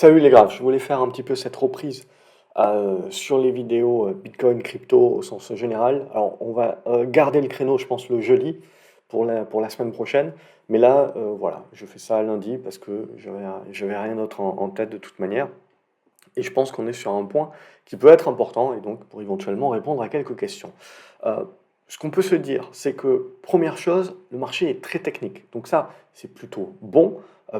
Salut les gars, je voulais faire un petit peu cette reprise sur les vidéos Bitcoin, crypto au sens général. Alors on va garder le créneau, je pense, le jeudi pour la semaine prochaine. Mais là, voilà, je fais ça lundi parce que je vais rien d'autre en tête de toute manière. Et je pense qu'on est sur un point qui peut être important et donc pour éventuellement répondre à quelques questions. Euh, Ce qu'on peut se dire, c'est que première chose, le marché est très technique. Donc ça, c'est plutôt bon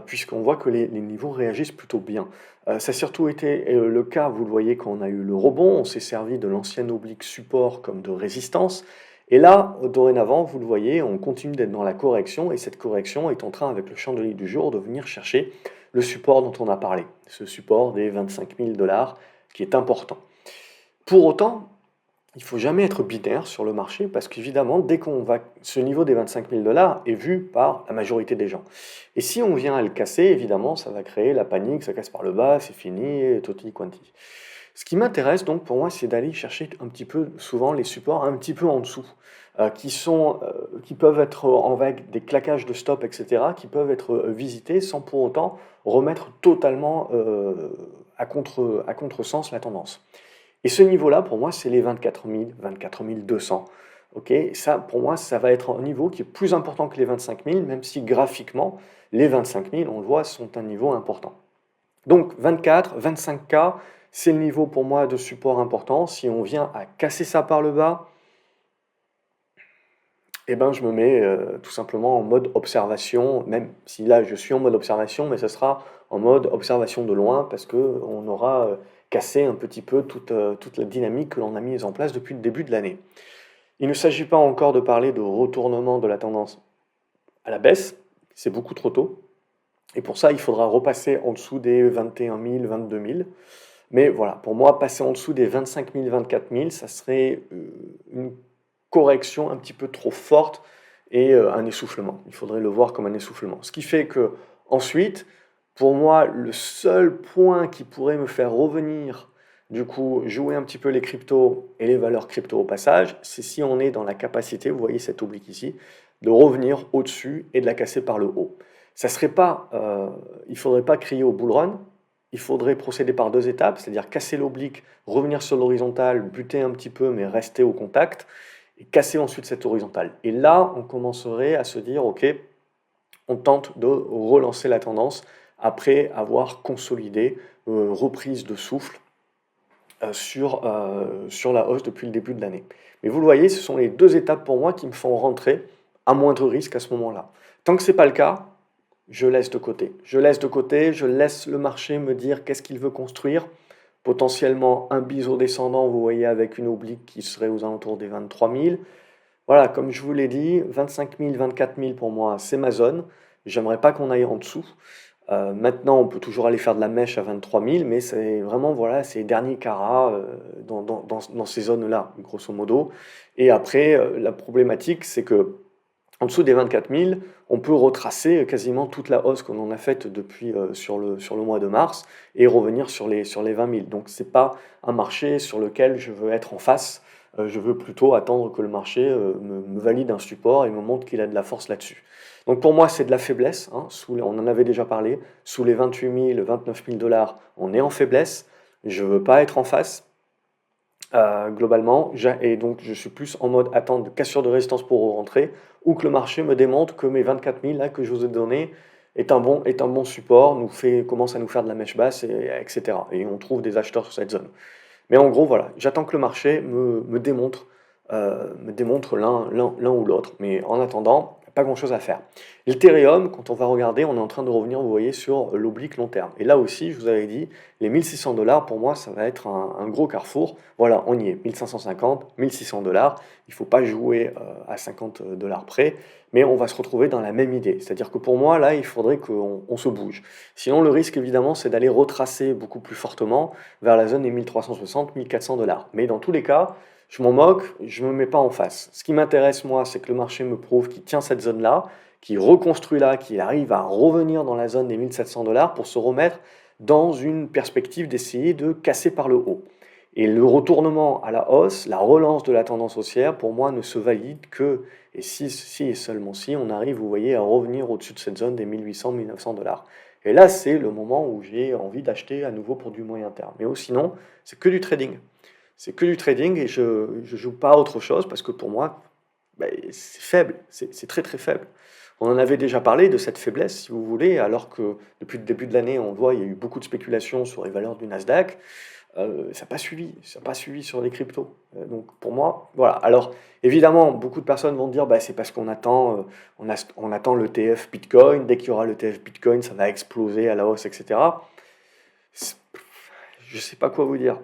puisqu'on voit que les niveaux réagissent plutôt bien. Ça a surtout été le cas, vous le voyez, quand on a eu le rebond, on s'est servi de l'ancien oblique support comme de résistance. Et là, dorénavant, vous le voyez, on continue d'être dans la correction et cette correction est en train, avec le chandelier du jour, de venir chercher le support dont on a parlé, ce support des 25 000 dollars qui est important. Pour autant, il ne faut jamais être binaire sur le marché parce qu'évidemment, dès qu'on va, ce niveau des 25 000 dollars est vu par la majorité des gens. Et si on vient à le casser, évidemment, ça va créer la panique, ça casse par le bas, c'est fini, tutti quanti. Ce qui m'intéresse donc pour moi, c'est d'aller chercher un petit peu souvent les supports un petit peu en dessous, qui peuvent être avec des claquages de stop, etc., qui peuvent être visités sans pour autant remettre totalement à contresens la tendance. Et ce niveau-là, pour moi, c'est les 24 000, 24 200. Ok, ça, pour moi, ça va être un niveau qui est plus important que les 25 000, même si graphiquement, les 25 000, on le voit, sont un niveau important. Donc 24, 25K, c'est le niveau pour moi de support important. Si on vient à casser ça par le bas, eh ben, je me mets tout simplement en mode observation, même si là je suis en mode observation, mais ce sera en mode observation de loin parce qu'on aura cassé un petit peu toute la dynamique que l'on a mise en place depuis le début de l'année. Il ne s'agit pas encore de parler de retournement de la tendance à la baisse, c'est beaucoup trop tôt. Et pour ça, il faudra repasser en dessous des 21 000, 22 000. Mais voilà, pour moi, passer en dessous des 25 000, 24 000, ça serait une correction un petit peu trop forte et un essoufflement. Il faudrait le voir comme un essoufflement. Ce qui fait que ensuite, pour moi, le seul point qui pourrait me faire revenir, du coup, jouer un petit peu les cryptos et les valeurs crypto au passage, c'est si on est dans la capacité, vous voyez cette oblique ici, de revenir au-dessus et de la casser par le haut. Ça serait pas, il faudrait pas crier au bull run, il faudrait procéder par deux étapes, c'est-à-dire casser l'oblique, revenir sur l'horizontale, buter un petit peu mais rester au contact, et casser ensuite cette horizontale. Et là, on commencerait à se dire, ok, on tente de relancer la tendance après avoir consolidé, reprise de souffle sur la hausse depuis le début de l'année. Mais vous le voyez, ce sont les deux étapes pour moi qui me font rentrer à moindre risque à ce moment-là. Tant que ce n'est pas le cas, je laisse de côté. Je laisse de côté, je laisse le marché me dire qu'est-ce qu'il veut construire. Potentiellement un biseau descendant, vous voyez, avec une oblique qui serait aux alentours des 23 000. Voilà, comme je vous l'ai dit, 25 000, 24 000 pour moi, c'est ma zone. J'aimerais pas qu'on aille en dessous. Maintenant, on peut toujours aller faire de la mèche à 23 000, mais c'est vraiment, voilà, c'est les derniers carats dans ces zones-là, grosso modo. Et après, la problématique, c'est que en dessous des 24 000, on peut retracer quasiment toute la hausse qu'on en a faite depuis sur le mois de mars et revenir sur les 20 000. Donc c'est pas un marché sur lequel je veux être en face. Je veux plutôt attendre que le marché me valide un support et me montre qu'il a de la force là-dessus. Donc pour moi, c'est de la faiblesse, hein. On en avait déjà parlé. Sous les 28 000, 29 000 dollars, on est en faiblesse. Je ne veux pas être en face. Globalement, et donc je suis plus en mode attente de cassure de résistance pour rentrer, ou que le marché me démontre que mes 24 000 là que je vous ai donné est un bon support, commence à nous faire de la mèche basse, etc. Et on trouve des acheteurs sur cette zone. Mais en gros, voilà, j'attends que le marché me démontre l'un ou l'autre. Mais en attendant, pas grand-chose à faire. L'Ethereum, quand on va regarder, on est en train de revenir, vous voyez, sur l'oblique long terme. Et là aussi, je vous avais dit, les 1600 dollars, pour moi, ça va être un gros carrefour. Voilà, on y est, 1550, 1600 dollars. Il ne faut pas jouer à 50 dollars près, mais on va se retrouver dans la même idée. C'est-à-dire que pour moi, là, il faudrait qu'on se bouge. Sinon, le risque, évidemment, c'est d'aller retracer beaucoup plus fortement vers la zone des 1360, 1400 dollars. Mais dans tous les cas, je m'en moque, je ne me mets pas en face. Ce qui m'intéresse, moi, c'est que le marché me prouve qu'il tient cette zone-là, qu'il reconstruit là, qu'il arrive à revenir dans la zone des 1700 dollars pour se remettre dans une perspective d'essayer de casser par le haut. Et le retournement à la hausse, la relance de la tendance haussière, pour moi, ne se valide que, et si et seulement si, on arrive, vous voyez, à revenir au-dessus de cette zone des 1800, 1900 dollars. Et là, c'est le moment où j'ai envie d'acheter à nouveau pour du moyen terme. Mais sinon, c'est que du trading. C'est que du trading et je ne joue pas à autre chose parce que pour moi, ben, c'est faible, c'est très très faible. On en avait déjà parlé de cette faiblesse, si vous voulez, alors que depuis le début de l'année, on voit, il y a eu beaucoup de spéculations sur les valeurs du Nasdaq. Ça n'a pas suivi, ça n'a pas suivi sur les cryptos. Donc pour moi, voilà. Alors évidemment, beaucoup de personnes vont dire, bah, c'est parce qu'on attend, on attend l'ETF Bitcoin. Dès qu'il y aura l'ETF Bitcoin, ça va exploser à la hausse, etc. C'est- Je ne sais pas quoi vous dire.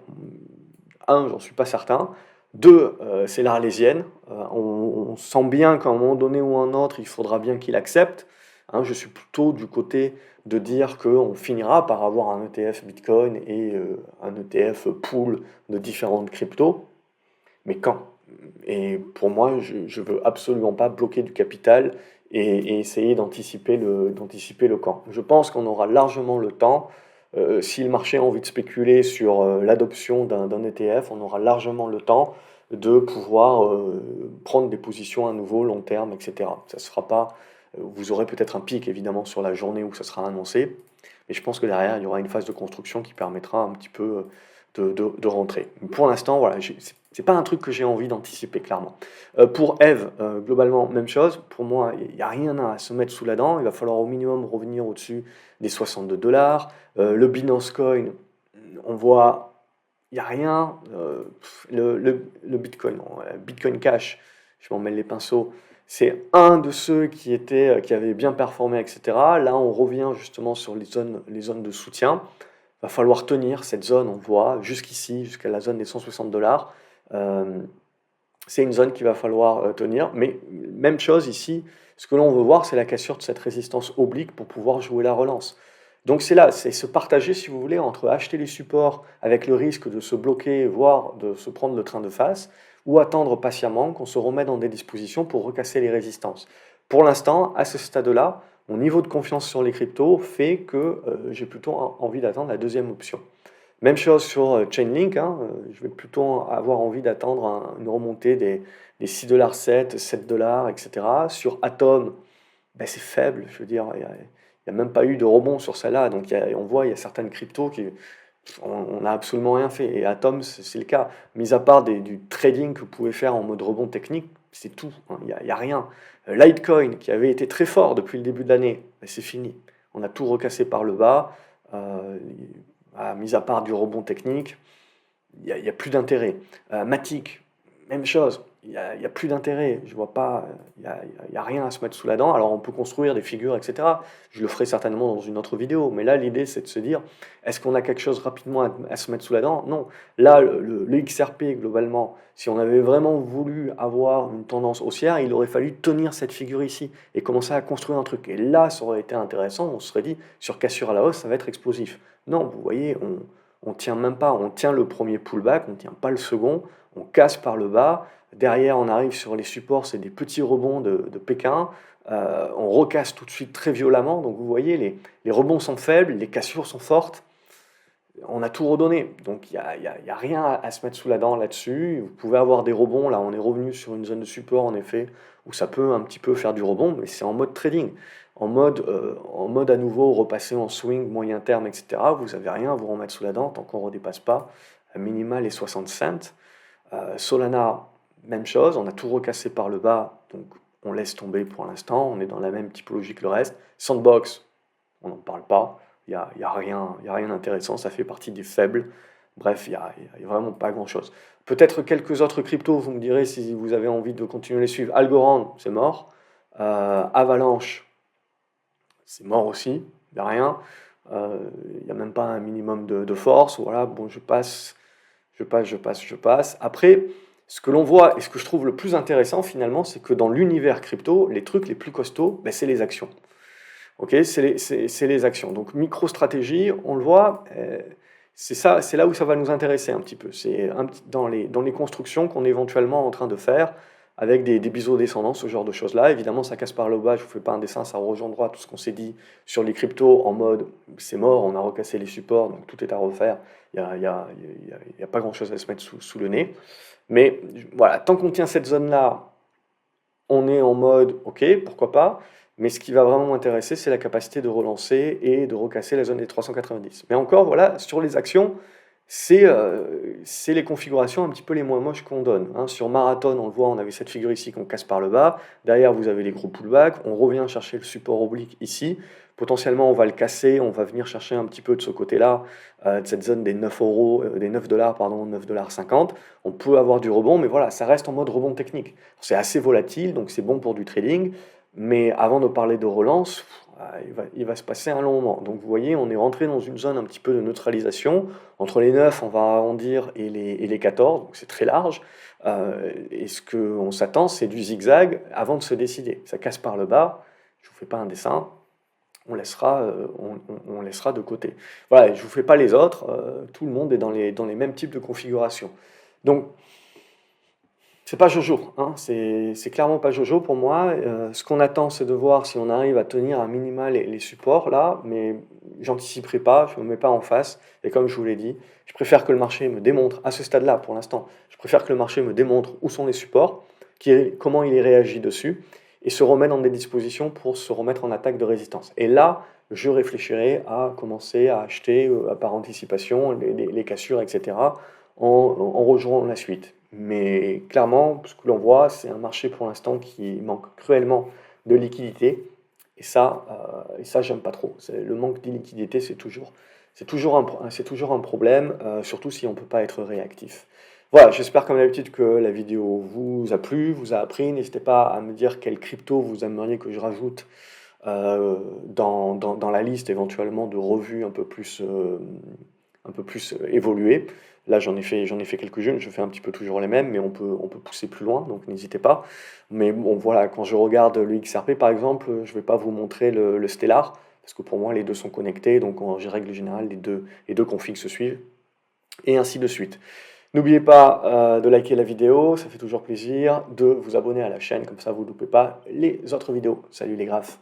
Un, j'en suis pas certain. Deux, c'est l'Arlésienne. On sent bien qu'à un moment donné ou un autre, il faudra bien qu'il accepte. Hein, je suis plutôt du côté de dire qu'on finira par avoir un ETF Bitcoin et un ETF pool de différentes cryptos. Mais quand? Et pour moi, je ne veux absolument pas bloquer du capital et essayer d'anticiper le quand. Je pense qu'on aura largement le temps. Si le marché a envie de spéculer sur l'adoption d'un ETF, on aura largement le temps de pouvoir prendre des positions à nouveau long terme, etc. Ça se fera pas. Vous aurez peut-être un pic évidemment sur la journée où ça sera annoncé, mais je pense que derrière il y aura une phase de construction qui permettra un petit peu de rentrer. Pour l'instant, voilà, c'est pas un truc que j'ai envie d'anticiper clairement. Pour Eve, globalement, même chose. Pour moi, il n'y a rien à se mettre sous la dent. Il va falloir au minimum revenir au-dessus des 62 $. Le Binance Coin, on voit, il n'y a rien. Le Bitcoin, Bitcoin Cash, je m'en mêle les pinceaux. C'est un de ceux qui avaient bien performé, etc. Là, on revient justement sur les zones de soutien. Va falloir tenir cette zone, on voit, jusqu'ici, jusqu'à la zone des 160 $. Euh, c'est une zone qu'il va falloir tenir. Mais même chose ici, ce que l'on veut voir, c'est la cassure de cette résistance oblique pour pouvoir jouer la relance. Donc c'est là, c'est se partager, si vous voulez, entre acheter les supports avec le risque de se bloquer, voire de se prendre le train de face, ou attendre patiemment qu'on se remette dans des dispositions pour recasser les résistances. Pour l'instant, à ce stade-là, mon niveau de confiance sur les cryptos fait que j'ai plutôt envie d'attendre la deuxième option. Même chose sur Chainlink, hein, je vais plutôt avoir envie d'attendre une remontée des 6,7 $, 7 $, etc. Sur Atom, ben c'est faible, je veux dire, il y a même pas eu de rebond sur celle-là. Donc on voit, il y a certaines cryptos qui, on n'a absolument rien fait. Et Atom, c'est le cas. Mis à part du trading que vous pouvez faire en mode rebond technique, c'est tout, hein, il y a rien. Litecoin, qui avait été très fort depuis le début de l'année, ben c'est fini. On a tout recassé par le bas. Mis à part du rebond technique, il y a plus d'intérêt. Matic, même chose, il y a plus d'intérêt. Je vois pas, il y a rien à se mettre sous la dent. Alors on peut construire des figures, etc. Je le ferai certainement dans une autre vidéo. Mais là, l'idée, c'est de se dire, est-ce qu'on a quelque chose rapidement à se mettre sous la dent? Non. Là, le XRP, globalement, si on avait vraiment voulu avoir une tendance haussière, il aurait fallu tenir cette figure ici et commencer à construire un truc. Et là, ça aurait été intéressant. On se serait dit, sur cassure à la hausse, ça va être explosif. Non, vous voyez, on tient même pas, on tient le premier pullback, on tient pas le second, on casse par le bas, derrière on arrive sur les supports, c'est des petits rebonds de Pékin, on recasse tout de suite très violemment, donc vous voyez, les rebonds sont faibles, les cassures sont fortes, on a tout redonné, donc il y a rien à se mettre sous la dent là-dessus, vous pouvez avoir des rebonds, là on est revenu sur une zone de support en effet, où ça peut un petit peu faire du rebond, mais c'est en mode trading. En mode à nouveau repasser en swing, moyen terme, etc. Vous n'avez rien à vous remettre sous la dent tant qu'on ne redépasse pas à minima les 60 cents. Solana, même chose, on a tout recassé par le bas, donc on laisse tomber pour l'instant, on est dans la même typologie que le reste. Sandbox, on n'en parle pas, il y a rien d'intéressant, ça fait partie des faibles. Bref, il y a vraiment pas grand-chose. Peut-être quelques autres cryptos, vous me direz si vous avez envie de continuer à les suivre. Algorand, c'est mort. Avalanche, c'est mort aussi, il n'y a rien. Il n'y a même pas un minimum de force. Voilà, bon, je passe. Après, ce que l'on voit et ce que je trouve le plus intéressant finalement, c'est que dans l'univers crypto, les trucs les plus costauds, ben, c'est les actions. Ok, c'est les actions. Donc micro-stratégie, on le voit, c'est ça, c'est là où ça va nous intéresser un petit peu. C'est dans les constructions qu'on est éventuellement en train de faire avec des biseaux descendants, ce genre de choses-là. Évidemment, ça casse par le bas, je ne vous fais pas un dessin, ça rejoindra tout ce qu'on s'est dit sur les cryptos en mode c'est mort, on a recassé les supports, donc tout est à refaire. Il y a pas grand-chose à se mettre sous le nez. Mais voilà, tant qu'on tient cette zone-là, on est en mode ok, pourquoi pas. Mais ce qui va vraiment m'intéresser, c'est la capacité de relancer et de recasser la zone des 390. Mais encore, voilà, sur les actions, c'est les configurations un petit peu les moins moches qu'on donne, hein. Sur Marathon, on le voit, on avait cette figure ici qu'on casse par le bas. Derrière, vous avez les gros pullbacks. On revient chercher le support oblique ici. Potentiellement, on va le casser. On va venir chercher un petit peu de ce côté-là, de cette zone des 9 euros, des 9 dollars, pardon, 9,50 $. On peut avoir du rebond, mais voilà, ça reste en mode rebond technique. C'est assez volatile, donc c'est bon pour du trading. Mais avant de parler de relance, il va se passer un long moment. Donc vous voyez, on est rentré dans une zone un petit peu de neutralisation. Entre les 9, on va arrondir, et les 14, donc c'est très large. Et ce qu'on s'attend, c'est du zigzag avant de se décider. Ça casse par le bas, je ne vous fais pas un dessin, on laissera, on laissera de côté. Voilà, je ne vous fais pas les autres, tout le monde est dans les mêmes types de configurations. Donc, c'est pas Jojo, hein, c'est clairement pas Jojo pour moi. Ce qu'on attend, c'est de voir si on arrive à tenir à minima les supports là, mais j'anticiperai pas, je me mets pas en face. Et comme je vous l'ai dit, je préfère que le marché me démontre, à ce stade-là pour l'instant, je préfère que le marché me démontre où sont les supports, comment il réagit dessus, et se remet dans des dispositions pour se remettre en attaque de résistance. Et là, je réfléchirai à commencer à acheter par anticipation les cassures, etc., en rejoignant la suite. Mais clairement, ce que l'on voit, c'est un marché pour l'instant qui manque cruellement de liquidité. Et ça j'aime pas trop. Le manque de liquidité, c'est toujours un problème, surtout si on ne peut pas être réactif. Voilà, j'espère comme d'habitude que la vidéo vous a plu, vous a appris. N'hésitez pas à me dire quelle crypto vous aimeriez que je rajoute dans la liste éventuellement de revues un peu plus évoluées. Là, j'en ai fait quelques-unes, je fais un petit peu toujours les mêmes, mais on peut pousser plus loin, donc n'hésitez pas. Mais bon, voilà, quand je regarde le XRP par exemple, je ne vais pas vous montrer le Stellar, parce que pour moi, les deux sont connectés, donc en règle générale, les deux configs se suivent, et ainsi de suite. N'oubliez pas de liker la vidéo, ça fait toujours plaisir, de vous abonner à la chaîne, comme ça vous ne loupez pas les autres vidéos. Salut les graphes!